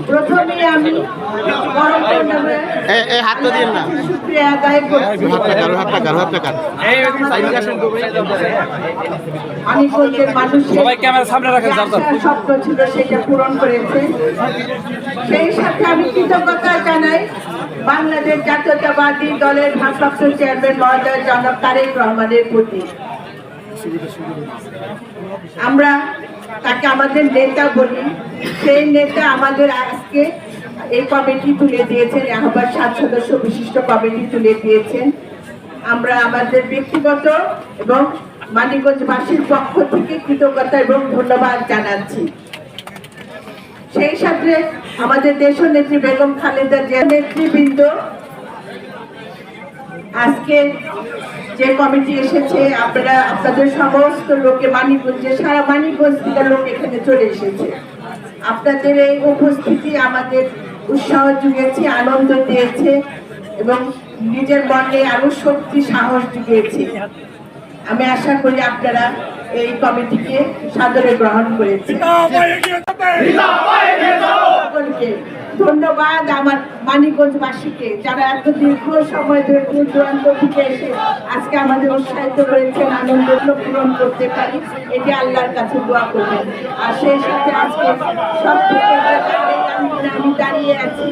প্রথমে আমি শুকরিয়া আদায় করছি। মানিকগঞ্জের মানুষের স্বপ্ন ছিল সেটা পূরণ করেছে। সেই সাথে আমি কৃতজ্ঞতা জানাই বাংলাদেশ জাতীয়তাবাদী দলের ভারপ্রাপ্ত চেয়ারম্যান মহোদয় জনাব তারেক রহমানের প্রতি। আমরা তাকে আমাদের নেতা বলি, সেই নেতা আমাদের আজকে এই কমিটি তুলে দিয়েছেন, আহ্বান 7 সদস্য বিশিষ্ট কমিটি তুলে দিয়েছেন। আমরা আমাদের ব্যক্তিগত এবং মানিকগঞ্জবাসীর পক্ষ থেকে কৃতজ্ঞতা এবং ধন্যবাদ জানাচ্ছি। সেই সাথে আমাদের দেশনেত্রী বেগম খালেদা জিয়া নেতৃবৃন্দ, আজকে যে কমিটি এসেছে, আপনাদের সমস্ত লোকে মানিকগঞ্জে সারা মানিকগঞ্জ থেকে লোক এখানে চলে এসেছে। আপনাদের এই উপস্থিতি আমাদের উৎসাহ জুগিয়েছে, আনন্দ দিয়েছে এবং নিজের মনে আরো শক্তি সাহস জুগিয়েছে। আমি আশা করি আপনারা এই কমিটিকে সাদরে গ্রহণ করেছেন। ধন্যবাদ আমার মানিকগঞ্জবাসীকে, যারা এত দীর্ঘ সময় ধরে দূর দূরান্ত থেকে এসে আজকে আমাদের উৎসাহিত করেছেন, আনন্দ পূরণ করতে পারি, এটি আল্লাহর কাছে দোয়া করবেন। আর সেই সাথে আজকে সব থেকে আমি দাঁড়িয়ে আছি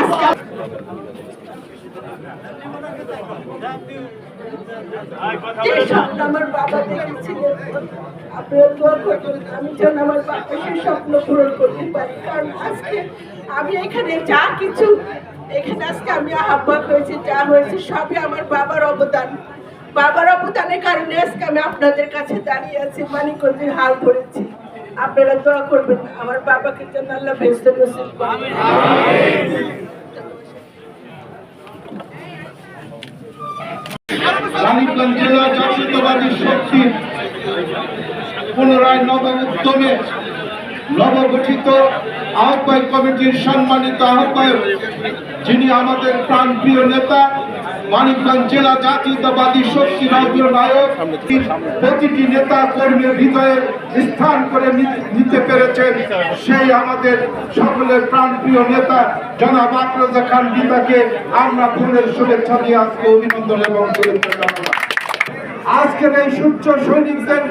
আজকে যে স্বপ্ন আমার বাবা দেখেছিলেন, আপনারা দোয়া করবেন আমি যেন আমার বাবার সেই স্বপ্ন পূরণ করতে পারি। কারণ আজকে আমি এখানে যা কিছু এখানে আজকে আমি আহ্বান হয়েছি, যা হয়েছে সবই আমার বাবার অবদান। বাবার অবদানের কারণে আজকে আমি আপনাদের কাছে দাঁড়িয়ে আছি, মানিকগঞ্জের হাল ধরেছি। আপনারা দোয়া করবেন আমার বাবাকে যেন আল্লাহ বেহেশতে নসিব করেন। মানিকগঞ্জ জেলা জাতীয়তাবাদী শক্তির পুনরায় নব উদ্যমে নবগঠিত আহ্বায়ক কমিটির সম্মানিত আহ্বায়ক, যিনি আমাদের প্রাণপ্রিয় নেতা, মানিকগঞ্জ জেলা জাতীয়তাবাদী শক্তির অগ্রনায়ক, প্রতিটি নেতা কর্মীর হৃদয়ে স্থান করে নিতে পেরেছেন, সেই আমাদের সকলের প্রাণপ্রিয় নেতা জনাব আফরোজা খান বিতাকে আমরা ফুলের শুভেচ্ছা দিয়ে আজকে অভিনন্দন এবং শুভেচ্ছা জানালাম। আজকের এই সূর্য সৈনিকদের